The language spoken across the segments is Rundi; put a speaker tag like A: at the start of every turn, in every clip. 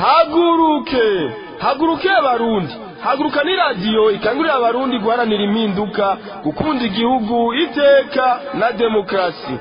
A: haguruke haguruke abarundi haguruka ni radiyo ikangurira abarundi guharanira impinduka gukunda igihugu iteka na demokarasi.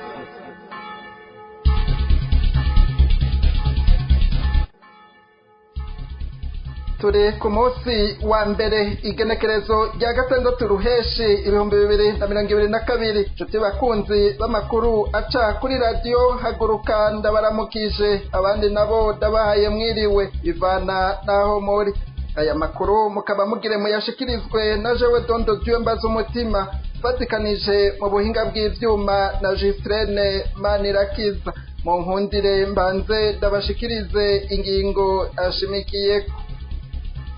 B: turi ku munsi wa mbere igenekerezo rya gatandatu ruheshi 2022. Nshuti bakunzi b'amakuru aca kuri radiyo haguruka ndabaramukije, abandi nabo ndabahaye mwiriwe bivana naho muri. Aya makuru mukaba mugire muyashikirizwe na jewe Dondo Dieu mbaza umutima, fatikanije mu buhinga bw'ivyuma na Gistrene Manirakiza. Mu nkundire mbanze ndabashikirize ingingo ashimikiyeko.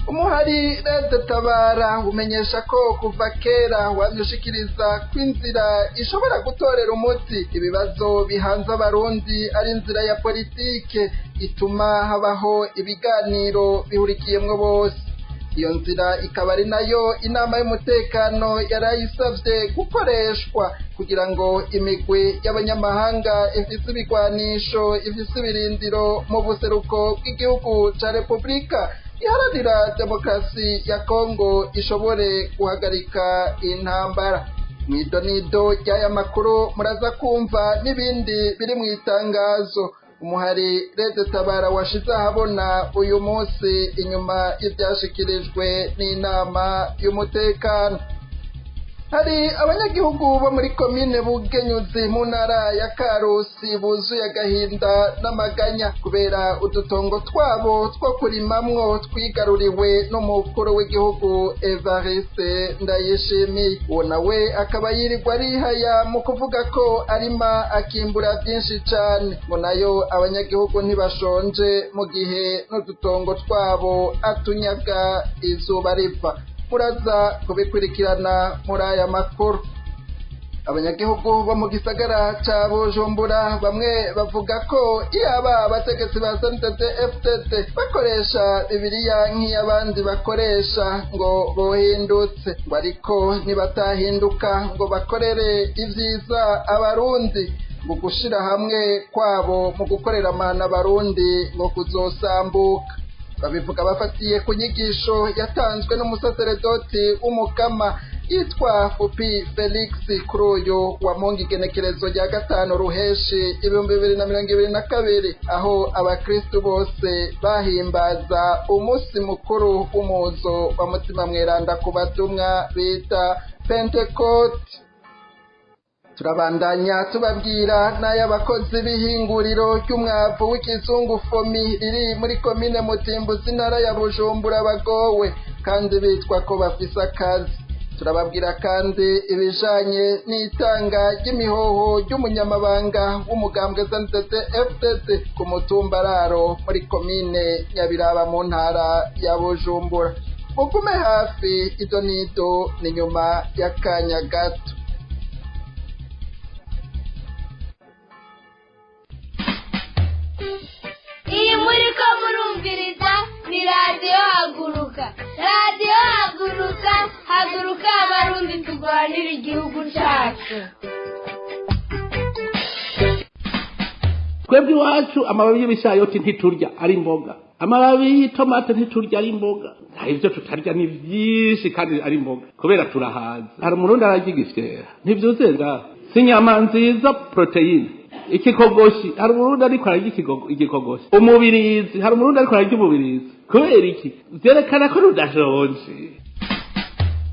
B: Umuhari Rede Tabara umenyesha ko kuva kera wavyushikiriza kw'inzira ishobora gutorera umuti ibibazo bihanze abarundi ari inzira ya politike ituma habaho ibiganiro bihurikiyemwo bose. Iyo nzira ikaba ari nayo inama y'umutekano yarayisavye gukoreshwa kugira ngo imigwi y'abanyamahanga ifise ibigwanisho ifise ibirindiro mu buseruko bw'igihugu ca Repubulika iharanira demokarasi ya Kongo ishobore guhagarika intambara. Mw'idonido ry'aya makuru muraza kumva n'ibindi biri mw'itangazo umuhari Rede Tabara washize ahabona uyu munsi inyuma y'ivyashikirijwe n'inama y'umutekano. Hari abanyagihugu bo muri komine Bugenyuzi mu ntara ya Karusi buzuye agahinda n'amaganya kubera udutongo twabo two kurimamwo twigaruriwe n'umukuru w'igihugu Evariste Ndayishimiye. Uwo nawe akaba yirirwa arihaya mu kuvuga ko arima akimbura byinshi cane, ngo nayo abanyagihugu ntibashonje mu gihe n'udutongo twabo atunyaga izuba riva. Muraza kubikurikirana muri aya makuru. Abanyagihugu bo mu gisagara ca Bujumbura bamwe bavuga ko iyaba abategetsi ba CNDD-FDD bakoresha Bibiliya nk'iy'abandi bakoresha ngo bohindutse, ngo ariko nibatahinduka ngo bakorere ivyiza abarundi, ngo gushira hamwe kwabo mu gukorera amahana abarundi ngo kuzosambuka. Babivuga bafatiye ku nyigisho yatanzwe n'umusaseredoti w'umukama yitwa Fupi Felix kuri uyu wa Mungu igenekerezo rya gatanu ruheshi 2022, aho abakristu bose bahimbaza umunsi mukuru w'umuzo wa mutima mweranda ku batumwa bita Pentecote. Turabandanya tubabwira n'ay'abakozi b'ihinguriro ry'umwavu w'ikizungu Fomi riri muri komine Mutimbuzi intara ya Bujumbura bagowe kandi bitwa ko bafise akazi. Turababwira kandi ibijanye n'itanga ry'imihoho ry'umunyamabanga w'umugambwe CNDD-FDD ku mutumba Raro muri komine Nyabiraba mu ntara ya Bujumbura. Mugume hafi, izo nido ni nyuma y'akanya gato.
C: Iyi muriko murumviriza ni radiyo haguruka. Radiyo haguruka, haguruka abarundi turwanira igihugu cyacu.
D: Twebwe iwacu amababi y'ibishayoti ntiturya ari imboga, amababi y'itomate ntiturya ari imboga. Ivyo tutarya ni vyinshi kandi ari imboga kubera turahaza. Hari umurundi ararya igifyera ntivyuzera, si inyama nziza proteine. Ikikogoshi hari umurundi ariko ararya igikogoshi. Umubirizi hari umurundi ariko ararya umubirizi. Kubera iki? Vyerekana ko rudashonje.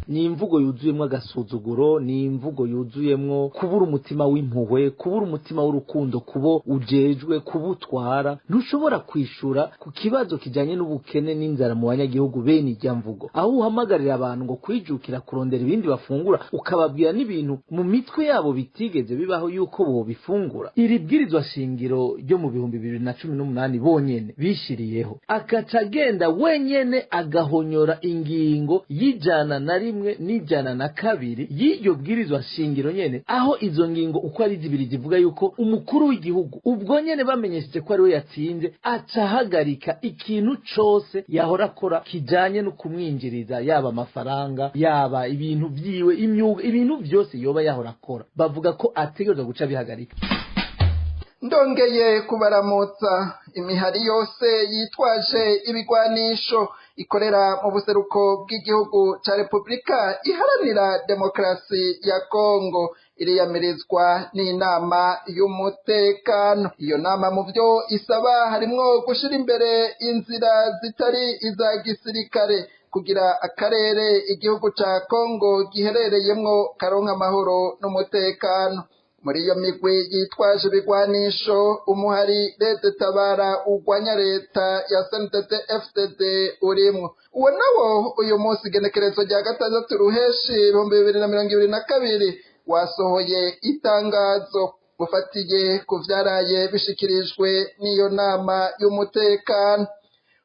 E: Ni imvugo yuzuyemwo agasuzuguro, ni imvugo yuzuyemwo kubura umutima w'impuhwe, kubura umutima w'urukundo kubo ujejwe kubutwara. Ntushobora kwishura ku kibazo kijanye n'ubukene n'inzara mu banyagihugu bene irya mvugo, aho uhamagarira abantu ngo kwijukira kurondera ibindi bafungura, ukababwira n'ibintu mu mitwe yabo bitigeze bibaho yuko bo bifungura. Iri bwirizwa shingiro ryo mu 2018 bonyene bishiriyeho, akaca agenda wenyene agahonyora ingingo y'ijana na rimwe n'ijana na kabiri y'iryo bwirizwa shingiro nyene, aho izo ngingo uko ari zibiri zivuga yuko umukuru w'igihugu ubwo nyene bamenyesheje ko ari we yatsinze acahagarika ikintu cose yahora akora kijanye no kumwinjiriza, yaba amafaranga yaba ibintu vyiwe imyuga, ibintu vyose yoba yahora akora, bavuga ko ategerezwa guca bihagarika.
B: ndongeye kubaramutsa. Imihari yose yitwaje ibigwanisho ikorera mu buseruko bw'igihugu ca Repubulika Iharanira Demokarasi ya Kongo iriyamirizwa n'inama y'umutekano. Iyo nama mu vyo isaba harimwo gushira imbere inzira zitari iza gisirikare kugira akarere igihugu ca Kongo giherereyemwo karonka amahoro n'umutekano. Muri iyo migwi yitwaje ibigwanisho umuhari Leta Tabara ugwanya leta ya CNDD-FDD urimwo. Uwo nawo uyu munsi igenekerezo rya 6 Ruheshi 2022 wasohoye itangazo bufatiye ku vyaraye bishikirijwe n'iyo nama y'umutekano.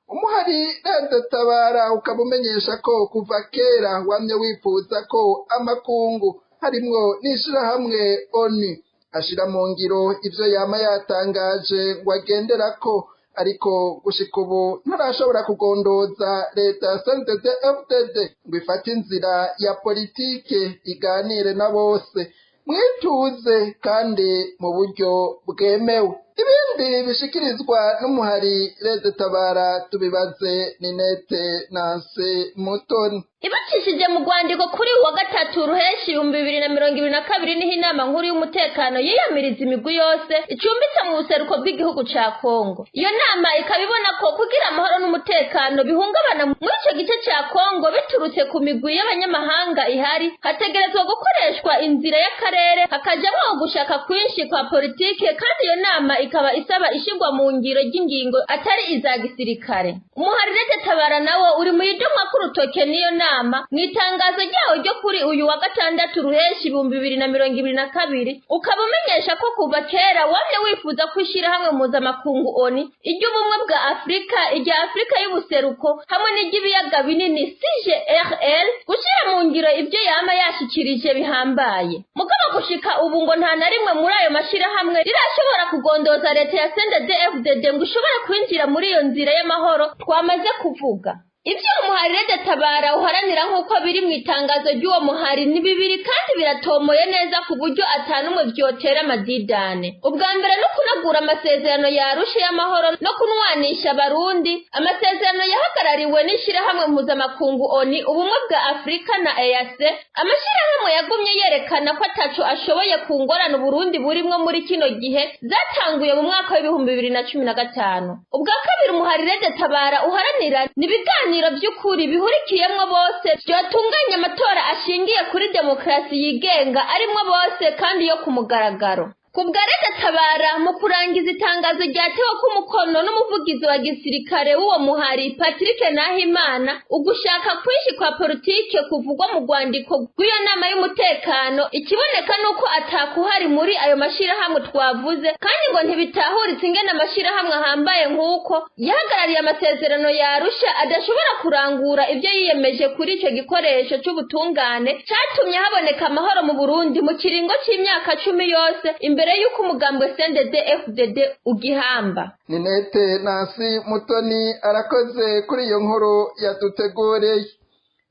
B: Umuhari Leta Tabara ukabumenyesha ko kuva kera wamye wifuza ko amakungu harimwo n'ishirahamwe ONU ashira mu ngiro ivyo yama yatangaje ngo agenderako, ariko gushika ubu ntarashobora kugondoza leta ya CNDD-FDD ngo ifate inzira ya politike iganire na bose mwituze kandi mu buryo bwemewe. Ibindi bishikirizwa n'umuhari Leta Tabara tubibaze Ninete Nancy Mutoni.
F: Ibacishije mu rwandiko kuri wa 3 Ruheshi 2022 niho inama nkuru y'umutekano yiyamiriza imigwi yose icumbitse mu buseruko bw'igihugu ca Kongo. Iyo nama ikabibona ko kugira amahoro n'umutekano bihungabana muri ico gice ca Kongo biturutse ku migwi y'abanyamahanga ihari, hategerezwa gukoreshwa inzira y'akarere hakajamwo gushaka kwinshi kwa politike, kandi iyo nama ikaba isaba ishigwa mu ngiro ry'ingingo atari iza gisirikare. Umuhari Leta Tabara nawo uri mu yidomwa k'urutoke n'iyo nama mwitangazo ryawo ryo kuri uyu wa 6 Ruheshi 2022 ukaba umenyesha ko kuva kera wamye wifuza kwishira hamwe mpuzamakungu ONU iry'ubumwe bwa Afrika, irya Afrika y'ubuseruko hamwe n'iry'ibiyaga binini CGRL gushira mu ngiro ibyo yama yashikirije bihambaye. Mugabo gushika ubu ngo nta na rimwe muri ayo mashira hamwe rirashobora kugondoza leta ya CNDD-FDD ngo ushobore kwinjira muri iyo nzira y'amahoro twamaze kuvuga. Ibyo umuhari Leta Tabara uharanira nk'uko biri mu itangazo ry'uwo muhari ni bibiri kandi biratomoye neza ku buryo atanumwe vyotera amadidane. Ubwa mbere no kunagura amasezerano ya Arusha y'amahoro no kunwanisha Barundi, amasezerano yahagarariwe n'ishirahamwe mpuzamakungu ONU ubumwe bwa Afrika na EAC. Amashirahamwe yagumye yerekana ko ataco ashoboye kungorana Burundi burimwo muri kino gihe zatanguye mu mwaka wa 2015. Ubwa kabiri umuhari Leta Tabara uharanira nibiganiro by'ukuri bihurikiyemwo bose byotunganya amatora ashingiye kuri demokrasi yigenga arimwo bose kandi yo ku mugaragaro. Kubwa Leta Tabara mu kurangiza itangazo ryatewe ku mukono n'umuvugizi wa gisirikare w'uwo muhari Patrick Nahimana, ugushaka kwishi kwa politike kuvugwa mu rwandiko rw'iyo nama y'umutekano ikiboneka nuko atakuhari muri ayo mashirahamwe twavuze, kandi ngo ntibitahuritse ingene amashirahamwe ahambaye nk'uko yahagarariye amasezerano ya Arusha adashobora kurangura ibyo yiyemeje kuri ico gikoresho c'ubutungane catumye haboneka amahoro mu Burundi mu kiringo c'imyaka 10 yose imbere yuko umugambwe CNDD-FDD ugihamba.
B: Ninete Nancy Mutoni arakoze kuri iyo nkuru yadutegureye.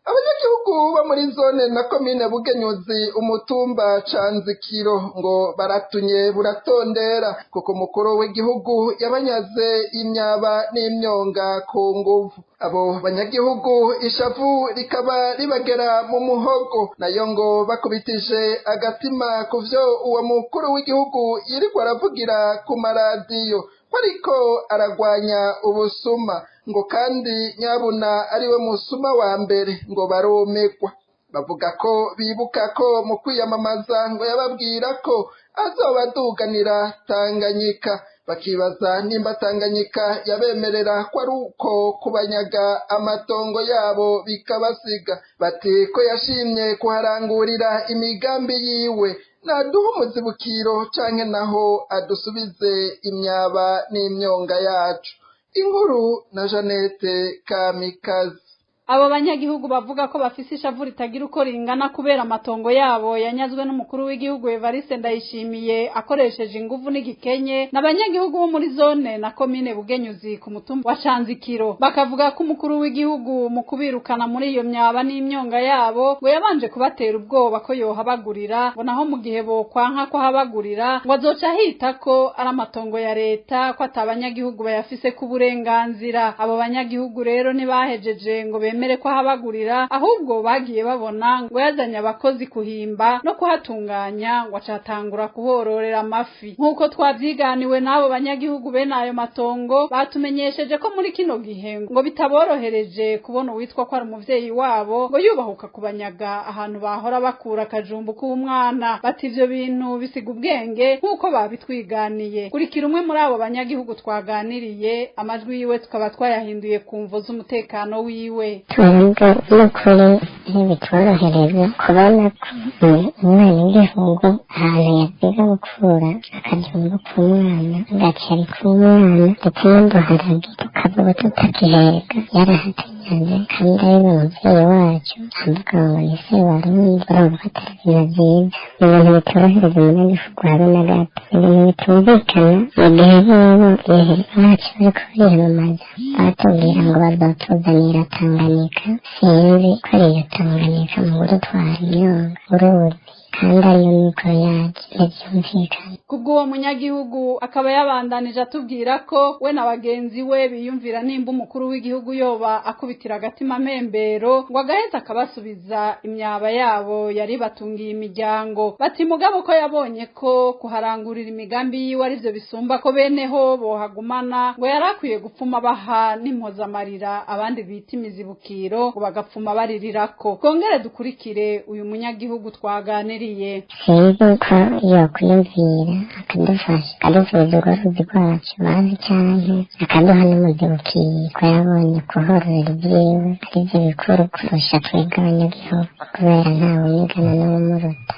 B: Abanyagihugu bo muri zone na komine Bugenyuzi umutumba Canzikiro ngo baratunye buratondera kuko umukuru w'igihugu yabanyaze imyaba n'imyonga ku nguvu. Abo banyagihugu ishavu rikaba ribagera mu muhogo, nayo ngo bakubitije agatima kuvyo uwo mukuru w'igihugu yirirwa aravugira ku maradiyo ariko aragwanya ubusuma, ngo kandi nyabuna ariwe musuma wa mbere ngo baromekwa. Bavuga ko bibuka ko mu kwiyamamaza ngo yababwira ko azobaduganira Tanganyika, bakibaza nimba Tanganyika yabemerera ko ari uko kubanyaga amatongo yabo bikabasiga. Bati ko yashimye kuharangurira imigambi yiwe naduha umuzibukiro canke naho adusubize imyaba n'imyonga yacu. Inkuru na Jeannette Kamikazi.
G: abo banyagihugu bavuga ko bafise ishavu ritagira uko ringana kubera amatongo yabo yanyazwe n'umukuru w'igihugu Evariste Ndayishimiye akoresheje inguvu n'igikenye n'abanyagihugu bo muri zone na komine Bugenyuzi ku mutumba wa Canzikiro bakavuga ko umukuru w'igihugu mu kubirukana muri iyo myaba n'imyonga yabo ngo yabanje kubatera ubwoba ko yohabagurira ngo naho mu gihe bo kwanka ko habagurira ngo azoca hita ko ari amatongo ya leta ko atabanyagihugu bayafise ku burenganzira. Abo banyagihugu rero ntibahejeje ngo bemere ko habagurira ahubwo bagiye babona ngo yazanye abakozi kuhimba no kuhatunganya ngo acatangura kuhororera amafi. Nk'uko twavyiganiwe n'abo banyagihugu bene ayo matongo batumenyesheje ko muri kino gihe ngo bitaborohereje kubona uwitwa ko ari umuvyeyi wabo ngo yubahuka kubanyaga ahantu bahora bakura akajumbu k'umwana. Bati ivyo bintu bisiga ubwenge nk'uko babitwiganiye. Kurikira umwe muri abo banyagihugu twaganiriye amajwi yiwe tukaba twayahinduye ku mvo z'umutekano wiwe.
H: Twebwe n'ukuri ntibitworohereza kubona ko umwana w'igihugu ahantu yaziga gukura akajumbu k'umwana agacari k'umwana ndetse n'uduharage tukavuga tutakiheka yarahatanyaze kandi ari umuvyeyi wacu amvuga ngo ni se warundi urumva ko atari ibintu vyiza. Ni ibintu bitorohereza umunyagihugu habe na gato, ibintu bitumvikana mu gihe bobo igihe bacu bariko bariyamamaza batubwira ngo bazotuzanira Tanganyika, sinzi ko ariyo Tanganyika mu gutwara imyonga uruzi kandi ariyo mikoro yacu ntivyumvikana.
G: Kubw'uwo munyagihugu akaba yabandanije atubwira ko we na bagenzi we biyumvira nimba umukuru w'igihugu yoba akubitira agatima mpembero ngo agaheza akabasubiza imyaba yabo yari batungiye imiryango. Bati mugabo ko yabonye ko kuharangurira imigambi yiwe arivyo bisumba ko beneho bohagumana ngo yarakwiye gupfuma baha n'impozamarira abandi bita imizibukiro ngo bagapfuma baririrako. Kongere dukurikire uyu munyagihugu twaganiriye.
H: Sinzi ko yokwiyumvira akadufasha akadusubiza uruzi rwacu bazi canke akaduha n'umuzibukiro ko yabonye kuhorera ivyiwe arivyo bikuru kurusha twebwe abanyagihugu kubera ntawe yigana n'umuruta.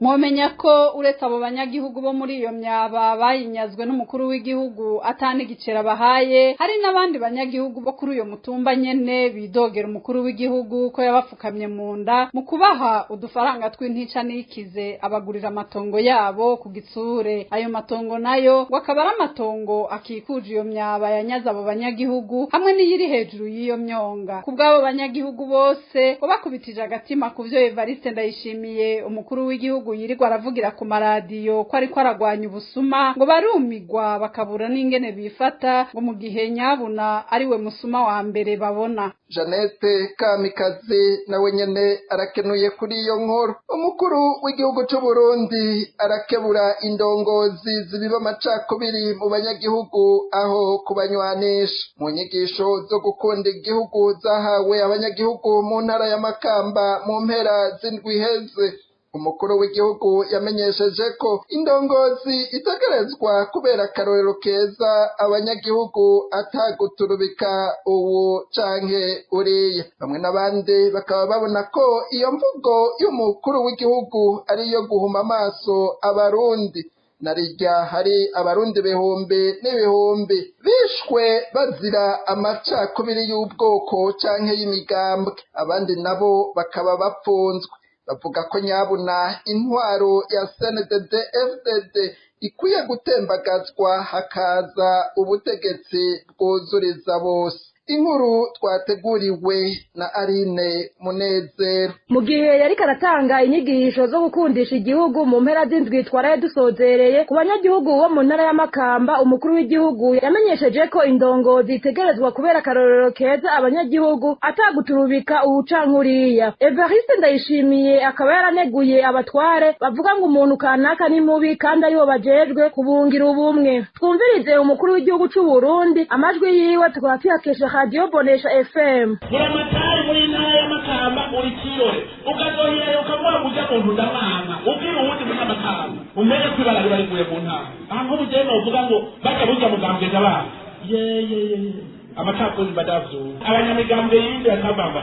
G: Mwomenya ko uretse abo banyagihugu bo muri iyo myaba bayinyazwe n'umukuru w'igihugu atani gicera bahaye, hari n'abandi banyagihugu bo kuri uyo mutumba nyene bidogera umukuru w'igihugu ko yabafukamye mu nda mu kubaha udufaranga tw'intica n'ikize abagurira amatongo yabo ku gitsure. Ayo matongo nayo wakaba ari amatongo akikuje iyo myaba yanyaza abo banyagihugu hamwe n'iyiri hejuru y'iyo myonga. Kubw'abo banyagihugu bose bo bakubitije agatima kuvyo Evariste Ndayishimiye umukuru w'igihugu yirirwa aravugira ku maradiyo ko ariko aragwanya ubusuma ngo barumigwa bakabura n'ingene bifata ngo mu gihe nyabuna ariwe musuma wa mbere babona.
B: Jeannette Kamikazi nawe nyene arakenuye kuri iyo nkuru. Umukuru w'igihugu c'u Burundi arakebura indongozi zibiba amacakubiri mu banyagihugu aho kubanywanisha. Mu nyigisho zo gukunda igihugu zahawe abanyagihugu mu ntara ya Makamba mu mpera z'indwi iheze, umukuru w'igihugu yamenyesheje ko indongozi itegerezwa kubera akarorero keza abanyagihugu ataguturubika ubu canke uriya. Bamwe n'abandi bakaba babona ko iyo mvugo y'umukuru w'igihugu ari iyo guhuma amaso abarundi. Narirya hari abarundi ibihumbi n'ibihumbi bishwe bazira amacakubiri y'ubwoko canke y'imigambwe, abandi nabo bakaba bapfunzwe. Bavuga ko nyabuna intwaro ya CNDD FDD ikwiye gutembagazwa hakaza ubutegetsi bwuzuriza bose. Inkuru twateguriwe na Aline Munezero.
I: Mu gihe yari karatanga inyigisho zo gukundisha igihugu mu mpera z'indwi twaraye dusozereye ku banyagihugu bo mu ntara ya Makamba, umukuru w'igihugu yamenyesheje ko indongozi itegerezwa kubera akarorero keza abanyagihugu ataguturubika ubucankuriya. Evariste Ndayishimiye akaba yaraneguye abatware bavuga ngo umuntu kanaka ni mubi kandi aribo bajejwe kubungira ubumwe. Twumvirize umukuru w'igihugu c'u Burundi, amajwi yiwe tukaba tuyakesha Radio Bonesha FM.
J: Muramatari muri ntara ya Makamba uri kirore ukazohera ukavuga kuja mu ndamana ubwira uwundi muri Makamba umere kwibara bari kuye mu ntara aho bugenda uvuga ngo baje buja mugambeza bana ye amacakubiri badavyumva abanyamigambwe yindi bakabamba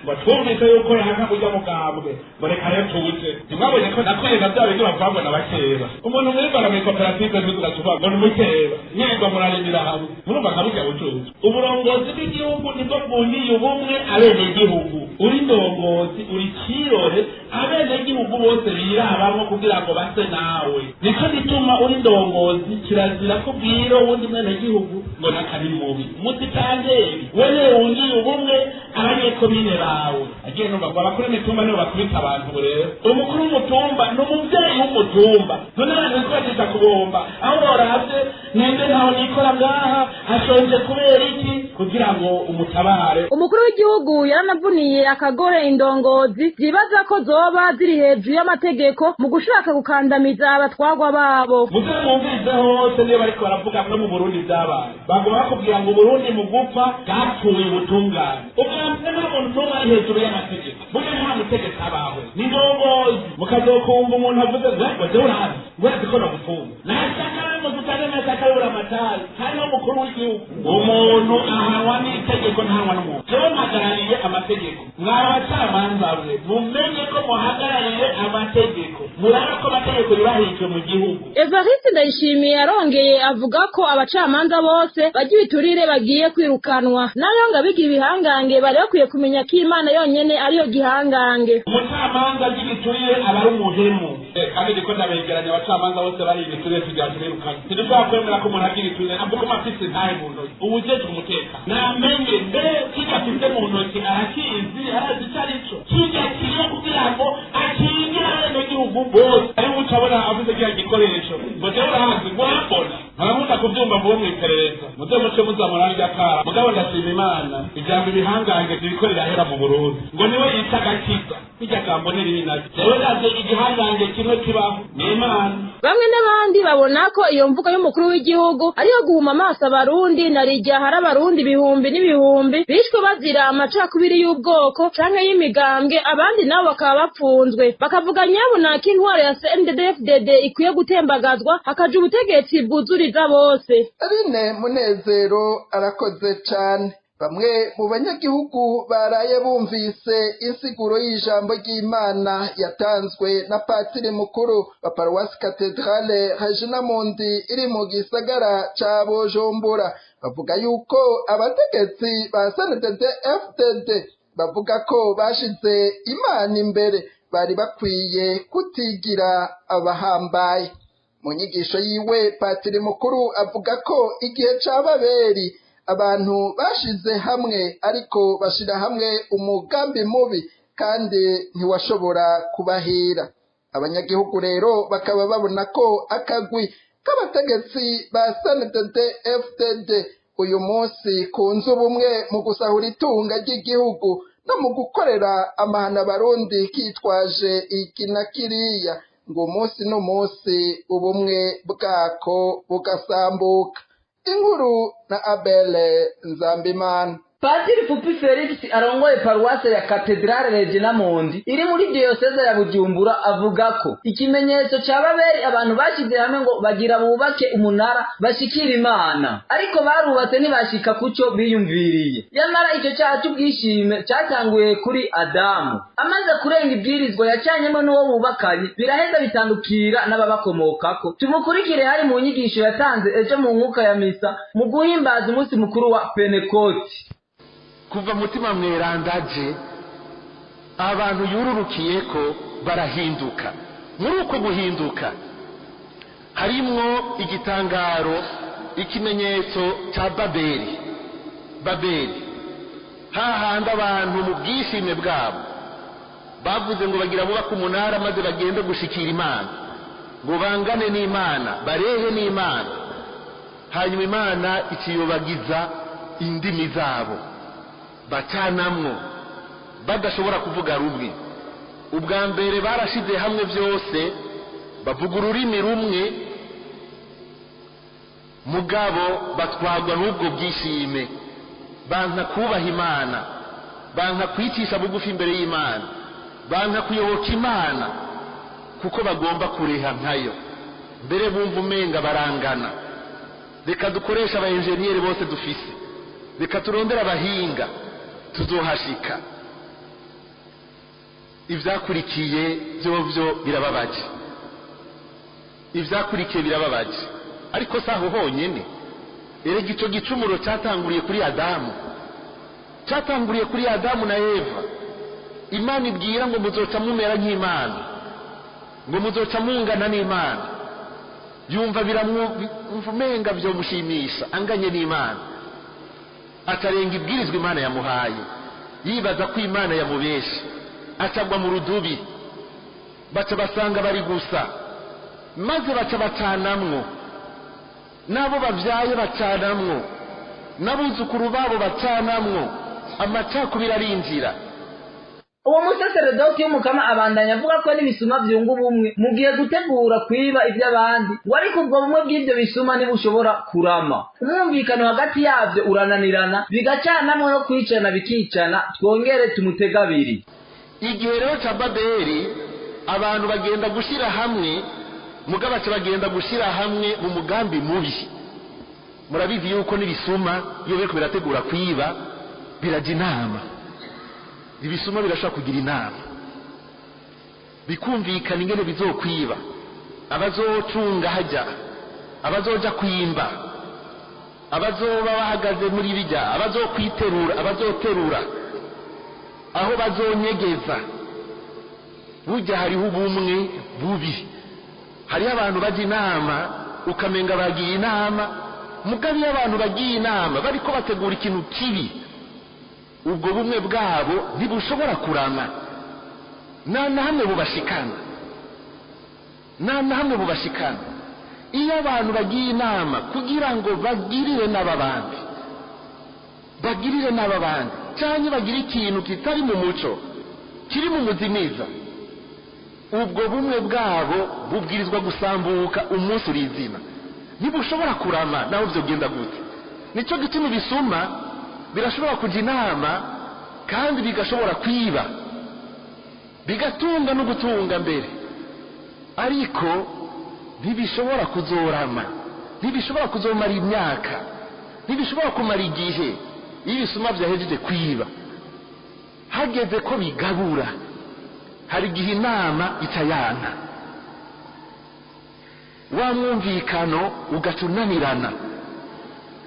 J: ngo twumvise yuko yaka kurya mugambwe ngo reka rero tuze ntimwabonye ko nakwiye na bya bintu bavangwa na bakeba umuntu mwibara muri koperative ntitugacuva ngo ni mukeba nyirirwa murarimira hamwe murumva akaburya bucucu uburongozi bw'igihugu nibwo bwungiye ubumwe abenegihugu uri ndongozi uri kirore abenegihugu bose birabamwo kugira ngo base nawe nico gituma uri ndongozi kirazira ko bwira uwundi mwenegihugu ngo nakari mubi mutitangeri wewe wungiye ubumwe abanyekomine bawe agiye numva ngo abakuru imitumba nibo bakubita abantu rero umukuru w'umutumba ni umuvyeyi w'umutumba none abantu ntibagenda kubomba aho boravye nende ntaho nikora ngaha ashonje kubera iki kugira ngo umutabare
I: umukuru w'igihugu yaranavuniye akagore indongozi zibaza ko zoba ziri hejuru y'amategeko mu gushaka gukandamiza abatwagwa babo
J: muze mwumvise hose niyo bariko baravuga ko mu Burundi vyabaye bagomba bakubwira ngo Burundi mu gupfa bwapfuye ubutungane ubwambere nta muntu n'umwe ari hejuru y'amategeko burya nta mutegeko abawe ni ndongozi mukazokumva umuntu avuze ngo jewe urazi urazi ko nagufunga nashaka muzutane nashaka yura amatari hariho umukuru w'igihugu umuntu ahanwa n'itegeko ntahanwa n'umuntu jewe mpagarariye amategeko mwaba abacamanza mwe mumenye ko muhagarariye amategeko murara ko amategeko yubahirijwe mu gihugu
I: Evariste Ndayishimiye yarongeye avuga ko abacamanza bose bagiye ibiturire bagiye kwirukanwa nayo ngabiga ibihangange bari bakwiye kumenya ko Imana yonyene ariyo gihangange
J: umucamanza ry'igiturire aba ari umuhemu kandi ndiko ndabegeranya abacamanza bose bari ibiturire tujya kwirukana ntidushobora kwemera ko umuntu agira iturire avuga ko afise ntahe mu ntoki ubujejwe umutekano namenye mbere kijya afise mu ntoki arakizi arazi icyo ari cyo kijya kiriho kugira ngo akingire abenegihugu bose ariwe ucabona avuze kiriya gikoresho ngo jewe urahazi murambona ntarakunda kuvyumva vuba mw'iperereza muze muce muzamura rya kara mugabo ndashima Imana ijambo ibihangange ririko rirahera mu Burundi ngo niwe yita agakiza irya jambo ni ribi navyo jewe ndaze igihangange kimwe kibaho ni Imana
I: bamwe n'abandi babona ko iyo mvugo y'umukuru w'igihugu ariyo guhuma amaso abarundi na rijya hari abarundi ibihumbi n'ibihumbi bishwe bazira amacakubiri y'ubwoko canke y'imigambwe abandi nabo bakaba bapfunzwe bakavuga nyabuna ko intwaro ya CNDD-FDD ikwiye gutembagazwa hakaja ubutegetsi bwuzuriza bose
B: Aline Munezero arakoze cane bamwe mu banyagihugu baraye bumvise insiguro y'ijambo ry'Imana yatanzwe na patiri mukuru wa Paruwasi Katedrale Regina Mundi iri mu gisagara ca Bujumbura bavuga yuko abategetsi ba CNDD-FDD bavuga ko bashize Imana imbere bari bakwiye kutigira abahambaye mu nyigisho yiwe patiri mukuru avuga ko igihe ca Babeli abantu bashize hamwe ariko bashira hamwe umugambi mubi kandi ntiwashobora kubahira abanyagihugu rero bakaba babona ko akagwi k'abategetsi ba CNDD-FDD uyu munsi kunze ubumwe mu gusahura itunga ry'igihugu no mu gukorera amahana abarundi kitwaje iki na kiriya ngo umunsi n'umunsi ubumwe bwako bugasambuka inkuru na Abele Nzambimana
K: Padiri Pupi Felix arongoye paruwase ya Katedrale Regina Mundi iri muri diocese ya Bujumbura avuga ko ikimenyetso ca Babeli abantu bashize hamwe ngo bagira bubake umunara bashikira Imana ariko barubatse ntibashika kuco biyumviriye yamara ico cyacu bwishime cyatanguye kuri Adamu amaze kurenga ibwirizwa yacanyemo n'uwo bubakanye biraheza bitandukira n'ababakomokako tumukurikire hari mu nyigisho yatanze ejo mu nkuka ya misa mu guhimbaza umunsi mukuru wa Pentecote
L: kuva mutima mwerandaje abantu yururukiye ko barahinduka muri uko guhinduka harimwo igitangaro ikimenyetso cya Babeli hahandi abantu mu bwishime bwabo bavuze ngo bagira bubaka umunara maze bagende gushikira Imana ngo bangane n'Imana barehe n'Imana hanyuma Imana ikiyobagiza indimi zabo bacanamwo badashobora kuvuga rumwe ubwa mbere barashize hamwe byose bavuga ururimi rumwe mugabo batwagwa n'ubwo bwishime banka kubaha Imana banka kwicisha bugufi imbere y'Imana banka kuyoboka Imana kuko bagomba kureha nkayo mbere bumva umenga barangana reka dukoresha aba enjeniyeri bose dufise reka turondere abahinga tuzohashika. Ivyakurikiye vyovyo birababaje, ivyakurikiye birababaje, ariko saho honyene. Erega ico gicumuro cyatanguriye kuri Adamu, cyatanguriye kuri Adamu na Eva. Imana ibwira ngo muzoca mumera nk'Imana, ngo muzoca mungana n'Imana. Yumva biramwumenga byo mushimisha anganye n'Imana, atarenga ibwirizwa Imana yamuhaye, yibaza ko Imana yamubeshe, acagwa mu rudubi. Baca basanga bari gusa, maze baca bacanamwo, nabo bavyaye bacanamwo, n'abuzukuru babo bacanamwo, amacakubiri arinjira.
K: Uwo musaseredoti w'umukama abandanya avuga ko n'ibisuma byunga ubumwe mu gihe gutegura kwiba iby'abandi, ngo ariko ubwo bumwe bw'ibyo bisuma ntibushobora kurama. Umwumvikano hagati yabyo urananirana, bigacanamwo no kwicana bikicana. Twongere tumutega abiri.
L: Igihe rero ca Babeli abantu bagenda gushira hamwe, mugabo bagenda gushira hamwe mu mugambi mubi. Murabizi yuko n'ibisuma iyo biriko birategura kwiba biraja inama. Ibisuma birashaka kugira inama, bikumvikana ingene bizokwiba, abazocunga hajya, abazoja kwimba, abazoba bahagaze muri bijya, abazokwiterura, abazoterura, aho bazonyegeza. Burya hariho ubumwe bubi. Hariho abantu bajya inama ukamenga bagiye inama, mugabe iyo abantu bagiye inama bariko bategura ikintu kibi, ubwo bumwe bwabo ntibushobora kurama. Na hamwe bubashikana, na hamwe bubashikana. Iyo abantu bagiye inama kugira ngo bagirire n'ababandi, bagirire n'ababandi, cyane bagire ikintu kitari mu muco, kiri mu muzimiza, ubwo bumwe bwabo bubwirizwa gusambuka umunsi urizina. Ntibushobora kurama naho vyogenda gute. Nico gituma ibisuma birashobora kujya inama kandi bigashobora kwiba, bigatunga no gutunga mbere, ariko ntibishobora kuzorama, ntibishobora kuzomara imyaka, ntibishobora kumara igihe. Iyo ibisuma vyahejeje kwiba, hageze ko bigabura, hari igihe inama icayana, wa mwumvikano ugacunanirana,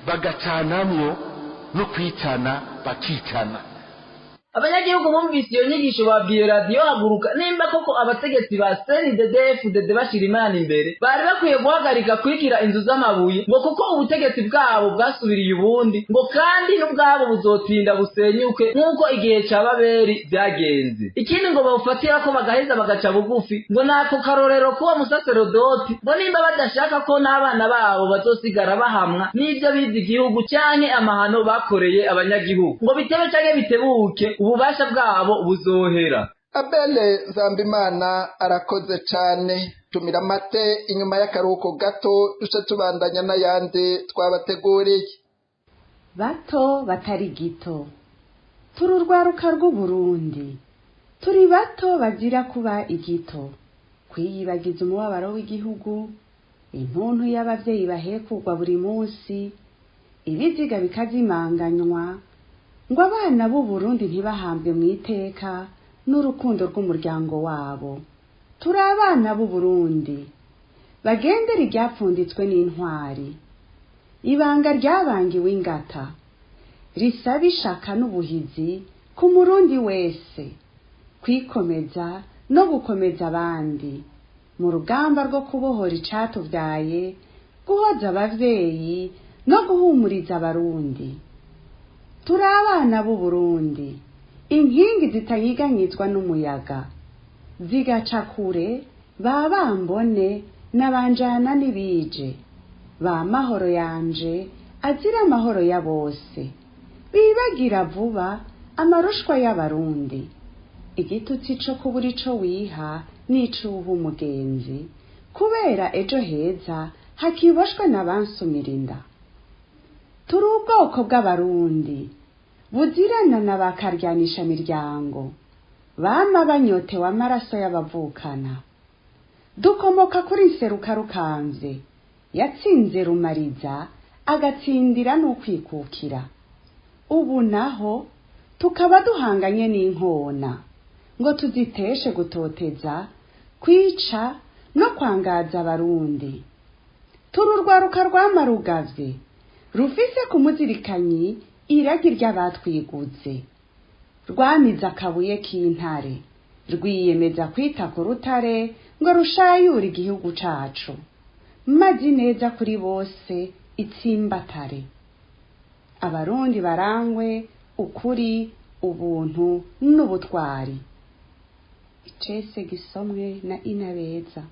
L: bagacanamwo no kwicana bakicana.
K: Abanyagihugu bumvise iyo nyigisho babwiye radiyo haguruka nimba koko abategetsi ba CNDD-FDD bashira Imana imbere bari bakwiye guhagarika kwigira inzu z'amabuye, ngo kuko ubutegetsi bwabo bwasubiriye ubundi, ngo kandi n'ubwabo buzotinda busenyuke nk'uko igihe ca Babeli byagenze. Ikindi ngo bawufatira ko bagaheza bagaca bugufi, ngo nako karorero kuwa musaserodoti, ngo nimba badashaka ko n'abana babo bazosigara bahamwa n'ibyo bize igihugu canke amahano bakoreye abanyagihugu, ngo bitebe canke bitebuke ububasha bwabo buzohera.
B: Abele Nzambimana arakoze cane. Tumira mate inyuma y'akaruhuko gato duce tubandanya n'ayandi twabateguriye.
M: Bato batari gito, turi urwaruka rw'Uburundi, turi bato bazira kuba igito, kwiyibagiza umubabaro w'igihugu, intuntu y'abavyeyi bahekugwa buri munsi, ibiziga bikazimanganywa, ngo abana b'u Burundi ntibahambwe mu iteka n'urukundo rw'umuryango wabo. Turi abana b'u Burundi bagendera iryapfunditswe n'intwari, ibanga ryabangiwe ingata, risaba ishaka n'ubuhizi ku murundi wese, kwikomeza no gukomeza abandi mu rugamba rwo kubohora icatuvyaye, guhoza abavyeyi no guhumuriza abarundi. Turi abana b'u Burundi, inkingi zitanyiganyizwa n'umuyaga, zigaca kure ba bambone n'abanjana n'ibije, ba mahoro yanje azira amahoro ya bose, bibagira vuba amarushwa y'abarundi, igitutsi co kubura ico wiha n'icuha umugenzi, kubera ejo heza hakiboshwe n'abansumira inda. Turi ubwoko bw'abarundi buzirana na bakaryanisha miryango, bama banyotewe amaraso y'abavukana. Dukomoka kuri Nseruka Rukanze yatsinze Rumariza agatsindira n'ukwikukira. ubu naho tukaba duhanganye n'inkona ngo tuziteshe gutoteza kwica no kwangaza abarundi. turi urwaruka rwamarugavye rufise ku muzirikanyi iragi ry'abatwiguze, rwamize akabuye k'intare rwiyemeza kwita ku rutare ngo rushayure igihugu cacu, mazi neza kuri bose itsimbatare. abarundi barangwe ukuri, ubuntu n'ubutwari. icese gisomwe na Inabeza.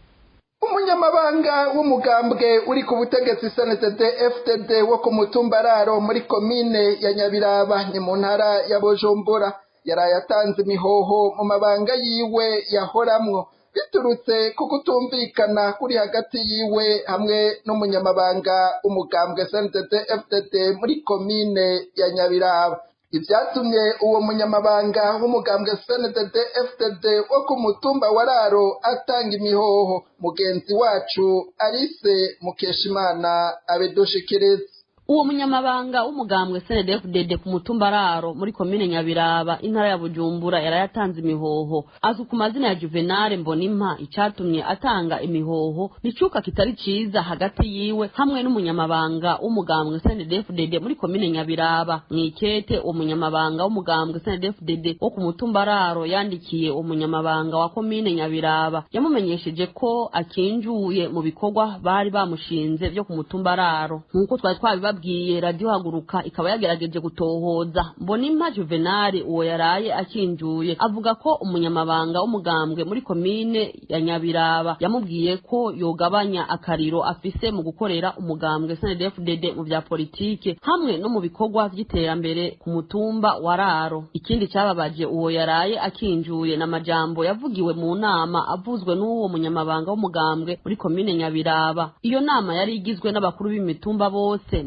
B: umunyamabanga w'umugambwe uri ku butegetsi CNDD FDD wo ku mutumba Raro muri komine ya Nyabiraba ni mu ntara ya Bujumbura yaraye atanze imihoho mu mabanga yiwe yahoramwo biturutse ku kutumvikana kuri hagati yiwe hamwe n'umunyamabanga w'umugambwe CNDD FDD muri komine ya Nyabiraba. Ivyatumye uwo munyamabanga w'umugambwe CNDD FDD wo ku mutumba wa Raro atanga imihoho. Mugenzi wacu Alice Mukeshimana abedushikiriza.
N: Uwo munyamabanga w'umugambwe CNDD-FDD ku mutumba Raro muri komine Nyabiraba intara ya Bujumbura yarayatanze imihoho. Azwi ku mazina ya Juvenal Mbonimpa. Icatumye atanga imihoho nicuka kitari ciza hagati yiwe hamwe n'umunyamabanga w'umugambwe CNDD-FDD muri komine Nyabiraba. Mwikete uwo munyamabanga w'umugambwe CNDD-FDD wo ku mutumba Raro yandikiye umunyamabanga wa komine Nyabiraba yamumenyesheje ko akinjuye mu bikorwa bari bamushinze byo ku mutumba Raro. Nkuko twari babwiye radio Haguruka ikaba yagerageje gutohoza. Mbonimpa Juvenal uwo yaraye akinjuye avuga ko umunyamabanga w'umugambwe muri komine ya Nyabiraba yamubwiye ko yogabanya akariro afise mu gukorera umugambwe CNDD-FDD mu vya politike hamwe no mu bikorwa vy'iterambere ku mutumba wa Raro. Ikindi cyababaje uwo yaraye akinjuye na majambo yavugiwe mu nama avuzwe n'uwo munyamabanga w'umugambwe muri komine Nyabiraba. Iyo nama yari igizwe n'abakuru b'imitumba bose.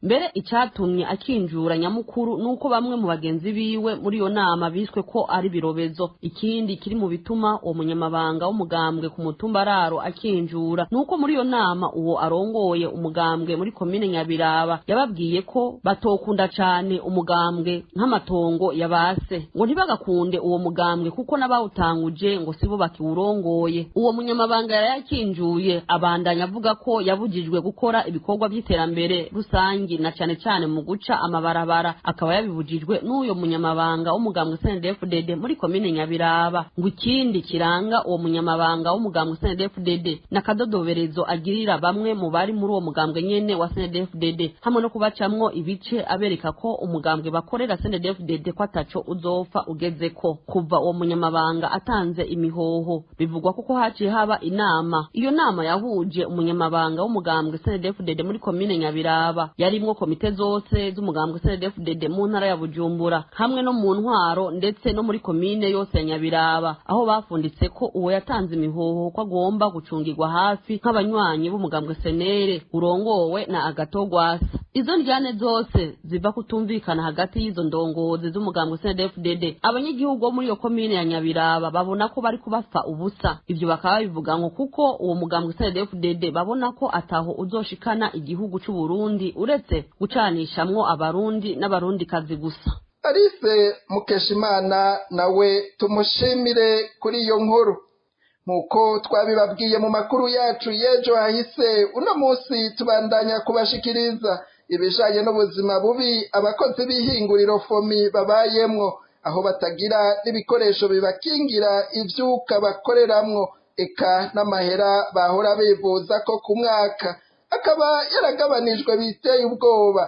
N: Mbere icatumye akinjura nyamukuru nuko bamwe mu bagenzi biwe muri iyo nama biswe ko ari birobezo. Ikindi kiri mu bituma uwo munyamabanga w'umugambwe ku mutumba Raro akinjura nuko muri iyo nama uwo arongoye umugambwe muri komine Nyabiraba yababwiye ko batokunda cane umugambwe nk'amatongo yabase, ngo ntibagakunde uwo mugambwe kuko nabawutanguje ngo sibo bakiwurongoye. Uwo munyamabanga yakinjuye abandanya avuga ko yabujijwe gukora ibikorwa by'iterambere rusangi na cane mu guca amabarabara, akaba yabibujijwe n'uyo munyamabanga w'umugambwe CNDD-FDD muri komine Nyabiraba. Ngo ikindi kiranga uwo munyamabanga w'umugambwe CNDD-FDD nakadodoberezo agirira bamwe mu bari muri uwo mugambwe nyene wa CNDD-FDD hamwe no kubacamwo ibice abereka ko umugambwe bakorera CNDD-FDD ko ataco uzopfa ugezeko. Kuva uwo munyamabanga atanze imihoho bivugwa kuko haciye haba inama. Iyo nama yahuje umunyamabanga w'umugambwe CNDD-FDD muri komine Nyabiraba yarimwo komite zose z'umugambwe CNDD-FDD mu ntara ya Bujumbura hamwe no mu ntwaro ndetse no muri komine yose ya Nyabiraba, aho bafunditse ko uwo yatanze imihoho ko agomba gucungirwa hafi nk'abanywanyi b'umugambwe senere urongowe na Agatogwasa. Izo njyane zose ziva kutumvikana hagati y'izo ndongozi z'umugambwe CNDD-FDD. Abanyagihugu bo muri iyo komine ya Nyabiraba babona ko bari kubapfa ubusa. Ivyo bakaba bivuga ngo kuko uwo mugambwe CNDD-FDD babona ko ataho uzoshikana igihugu c'u Burundi uretse gucanishamwo abarundi n'abarundi kazi gusa.
B: Alice Mukeshimana nawe tumushimire kuri iyo nkuru. Muko twabibabwiye mu makuru yacu yejo hahise, uno munsi tubandanya kubashikiriza ibijanye n'ubuzima bubi abakozi b'ihinguriro FOMI babayemwo, aho batagira n'ibikoresho bibakingira ivyuka bakoreramwo, eka n'amahera bahora bivuza ko ku mwaka akaba yaragabanijwe biteye ubwoba.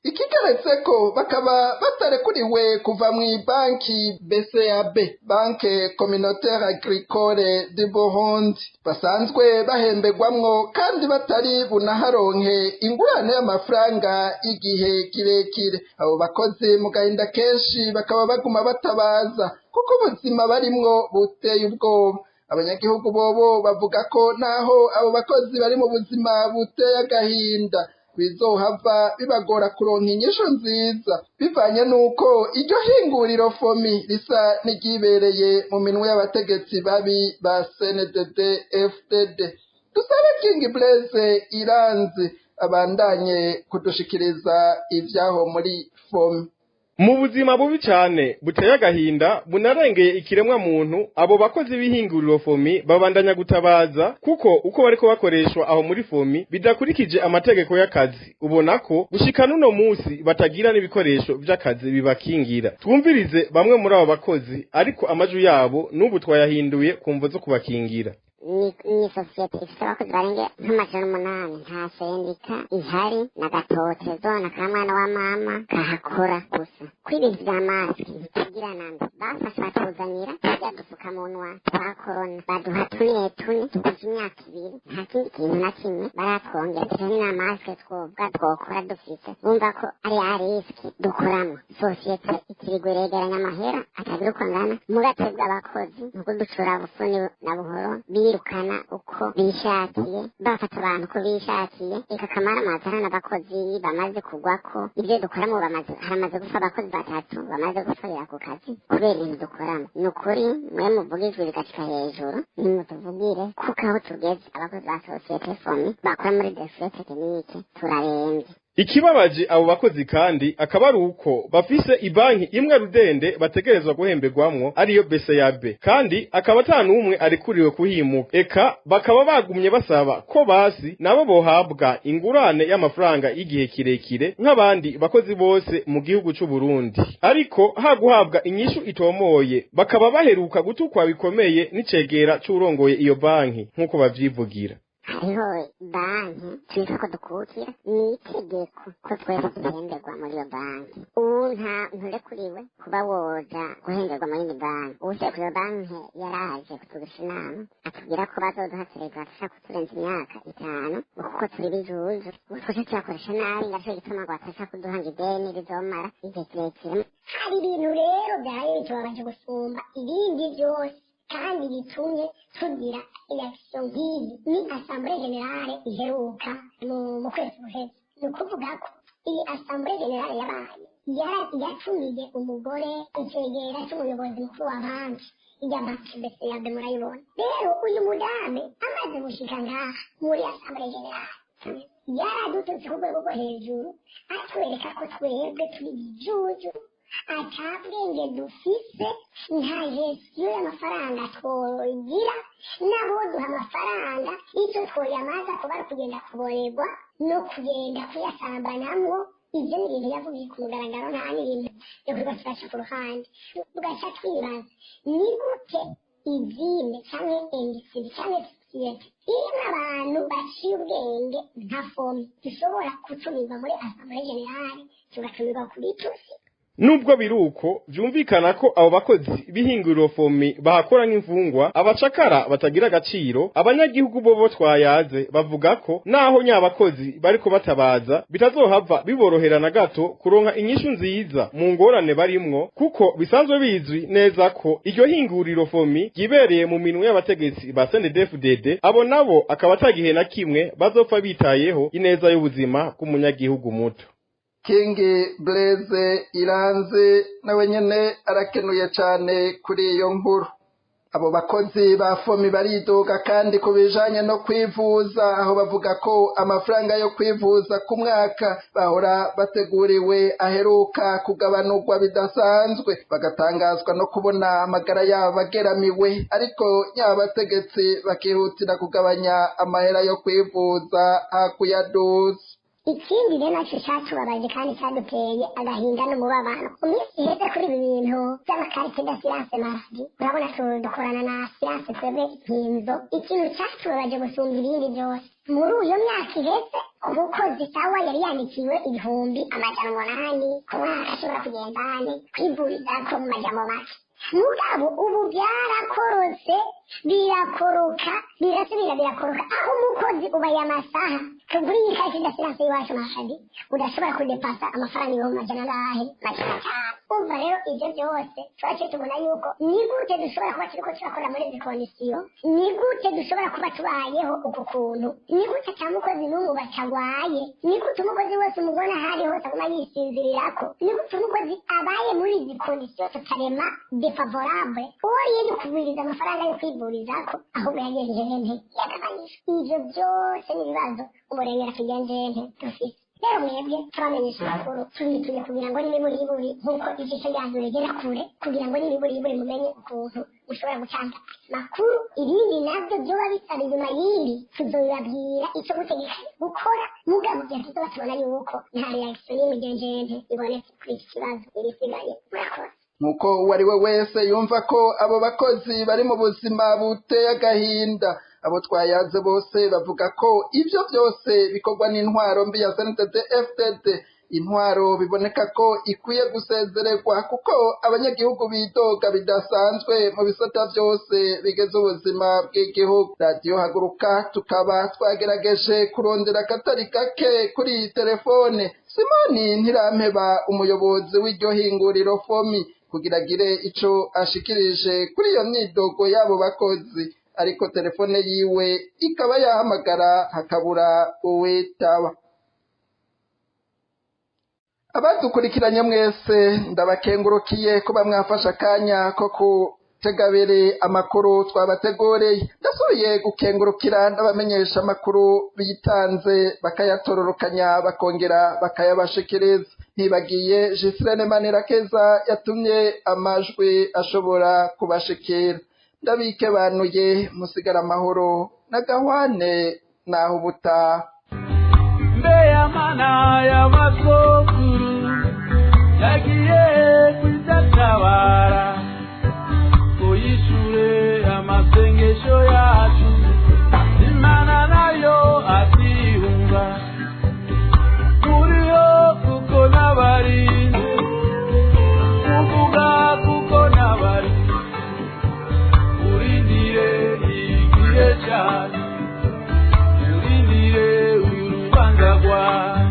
B: Ikigeretse ko bakaba batarekuriwe kuva mu banki BCAB, Banque Communautaire Agricole du Burundi, basanzwe bahembegwamwo kandi batari bunaharonke ingurane y'amafaranga igihe kirekire. Abo bakozi mu gahinda kenshi bakaba baguma batabaza kuko ubuzima barimwo buteye ubwoba. Abanyagihugu bobo bavuga ko naho abo bakozi bari mu buzima buteye agahinda bizohava bibagora kuronka inyishu nziza bivanye nuko iryo hinguriro FOMI risa n'igibereye mu minwe y'abategetsi babi ba CNDD-FDD. Dusabe King Blaise Iranzi abandanye kudushikiriza ivyaho muri FOMI.
A: mu buzima bubi cyane buteye agahinda bunarengeye ikiremwa muntu abo bakozi b'ihinguriro fomi babandanya gutabaza kuko uko bariko bakoreshwa aho muri fomi bidakurikije amategeko y'akazi ubona ko gushika n'uno munsi batagira n'ibikoresho vy'akazi bibakingira. Twumvirize bamwe muri abo bakozi ariko amajwi yabo n'ubu twayahinduye kumvo zo kubakingira.
H: ni sosiyete ifite abakozi barenga nk'amajana umunani, nta sendika ihari na gatotezo na kamwana wa mama kahakora gusa ko ibintu vya masike bitagira nambe bafashe batuzanira turya dufukamunwa twa korona baduha tune tukuze imyaka 2 nta kindi kintu na kimwe baratwongera turi na masike twobwa twokora dufite bumva ko ari riski dukoramo. Sosiyete ikirigwe regeranya amahera atagira uko angana mu gatebwa abakozi nuko ducura bufuni na buhoro birukana uko bishakiye bafata abantu ko bishakiye eka kamara mazana n'abakozi bamaze kugwako ibyo dukoramo haramaze gufa abakozi batatu bamaze gusorera ku kazi kubera ibintu dukoramo. Ni ukuri mwe muvugijwe bigashika hejuru nimutuvugire kuko aho tugeze abakozi ba sosiyete fomi bakora muri desert tekinike turarembye.
A: Ikibabaje abo bakozi kandi akaba ari uko bafise ibanki imwe rudende bategerezwa guhemberwamwo ariyo BCAB kandi akaba atanumwe arikuriwe kuhimuka eka bakaba bagumye basaba ko basi nabo bohabwa ingurane y'amafaranga y'igihe kirekire nk'abandi bakozi bose mu gihugu c'u Burundi ariko haguhabwa inyishu itomoye bakaba baheruka gutukwa bikomeye n'icegera c'urongoye iyo banki nk'uko bavyivugira.
H: Hariho banki twitwa ko dukukira ni itegeko ko twese duhemberwa muri iyo banki. Ubu nturekuriwe kuba woja guhemberwa muri iyi banki. Uwushaka iyo banki yaraje kutugisha inama atubwira ko bazoduha serivisi ashaka kuturenza imyaka 5 kuko turi bijuju twese tuyakoresha nabi ngaco gituma ngo batashaka kuduhanga ideni rizomara igihe kirekire. Hari ibintu rero byaye bitubabaje gusumba ibindi byose kandi bitumye tugira election nk'iyi ni assemblée générale iheruka mu kwezi guheze. Ni ukuvuga ko iyi assemblée générale yabaye yatumiye umugore icegera c'umuyobozi mukuru wa banki ijya banki BCAB murayibona. Rero uyu mudame amaze gushika ngaha muri assemblée générale yaradututse ku rwego rwo hejuru atwereka ko twebwe turi bijuju atabwenge dufise nta gestiyo y'amafaranga twogira nabo duha amafaranga icyo twoyamaza kuba ari kugenda kuborerwa no kugenda kuyasambanamwo. Ibyo ni ibintu yavugiye ku mugaragaro nta n'ibintu yo kubafasha ku ruhande. Tugaca twibaza ni gute ibyime cyangwa industry cyangwa sosiyete irimo abantu baciye ubwenge nka fomi dushobora gutumirwa muri assemblée générale tugatumirwa ku bitusi.
A: Nubwo biruko vyumvikana ko abo bakozi b'ihinguriro fomi bahakora nk'imfungwa abacakara batagira agaciro abanyagihugu bobo twayaze bavuga ko naho nyabakozi bariko batabaza bitazohava biboroherana gato kuronka inyishu nziza mu ngorane barimwo kuko bisanzwe bizwi neza ko iryo hinguriro fomi gibereye mu minwe y'abategetsi ba CNDD-FDD abo nabo akaba atagihe na kimwe bazopfa bitayeho ineza y'ubuzima bw'umunyagihugu muto.
B: Kingi Blaise Iranzi nawe nyene arakenuye cyane kuri iyo nkuru. Abo bakozi ba fomi baridoga kandi kubijanye no kwivuza aho bavuga ko amafaranga yo kwivuza ku mwaka bahora bateguriwe aheruka kugabanurwa bidasanzwe bagatangazwa no kubona amagara yabo ageramiwe ariko nyabategetsi bakihutira kugabanya amahera yo kwivuza hakuyaduza.
H: Ikindi rero naco catubabaje kandi caduteye agahinda n'umubabaro mu minsi iheze kuri ibi bintu by'amakarite d'assurance maladie urabona dukorana na assurance twebwe inkinzo. Ikintu catubabaje gusumba ibindi byose muri uyo myaka iheze umukozi sawa yari yandikiwe 1,800 ku mwaka ashobora kugenda kwivurizako mu majambo make. Mugabo ubu byarakorotse birakoroka birasubira birakoroka aho umukozi ubaye amasaha kugura iyi karite d'assurance y'iwacu mahadi udashobora kudepasa amafaranga 100,000 umva rero ibyo byose twace tubona yuko ni gute dushobora kuba turiko turakora muri izi kondisiyo, ni gute dushobora kuba tubayeho uku kuntu, ni gute ata mukozi n'umwe batagwaye, ni gute umukozi wese umubona ahari hose aguma yisinzirirako, ni gute umukozi abaye muri izi kondisiyo tutarema defavorable uwo yindi kuvuriza amafaranga yo kwivurizako ahubwo yagenjeje nte yagabanyije. Ivyo byose ni ibibazo umurengera tugenjeje nte dufise. rero mwebwe turamenyesha amakuru tubituye kugira ngo n'imiburiburi nk'uko ijisho ryanyu rigera kure kugira ngo n'imiburiburi mumenye ukuntu mushobora gutanga makuru ibindi nabyo byoba bisaba inyuma y'ibi tuzobibabwira icyo gutegekanya gukora mugabo igihe tuzoba tubona yuko nta reaction y'imigenjente ibonetse kuri iki kibazo irisigaye murakoze
B: nk'uko uwo ari we wese yumva ko abo bakozi bari mu buzima buteye agahinda abo twayaze bose bavuga ko ibyo byose bikorwa n'intwaro mbi ya CNDD-FDD intwaro biboneka ko ikwiye gusezererwa kuko abanyagihugu bidoga bidasanzwe mu bisata byose bigeze ubuzima bw'igihugu. Radio Haguruka tukaba twagerageje kurondera akatari kake kuri telefone Simoni Ntirampeba umuyobozi w'iryo hinguriro FOMI kugira agire ico ashikirije kuri iyo myidogo y'abo bakozi, ariko telefone yiwe ikaba yahamagara hakabura uwitaba. Abadukurikiranye mwese ndabakengurukiye kuba mwafasha akanya ko kutegabere amakuru twabategoreye. Ndasubiye gukengurukira n'abamenyesha amakuru bitanze bakayatororokanya bakongera bakayabashikiriza. Ntibagiye Gisirene Manirakeza yatumye amajwi ashobora kubashikira. Ndabikebanuye musigara amahoro na Gahwane naho ubutaha.
O: Mana ya masokuru yagiye kwizatabara kuyishure amasengesho yacu Imana nayo atihunga turiho kuko nabari kuvuga kuko nabari urindire igihe cyane urindire urubanza rwawe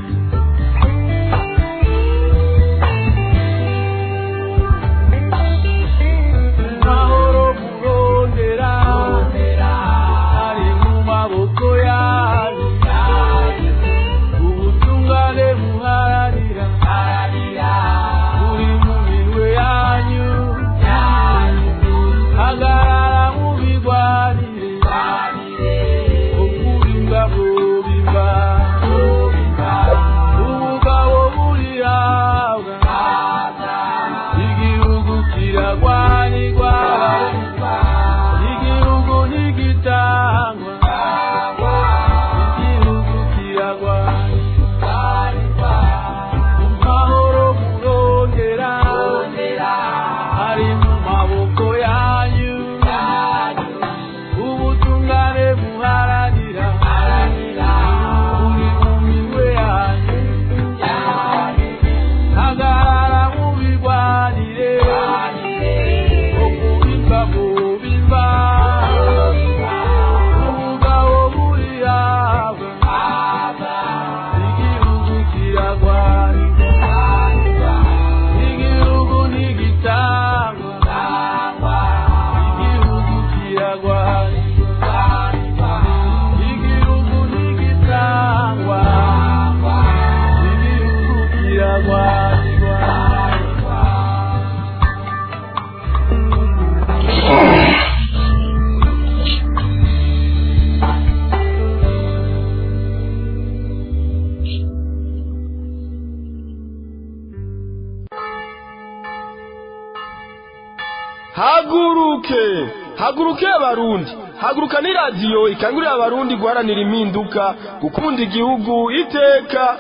A: Haguruke abarundi, haguruka ni radio ikangurira abarundi guharanira impinduka, gukunda igihugu iteka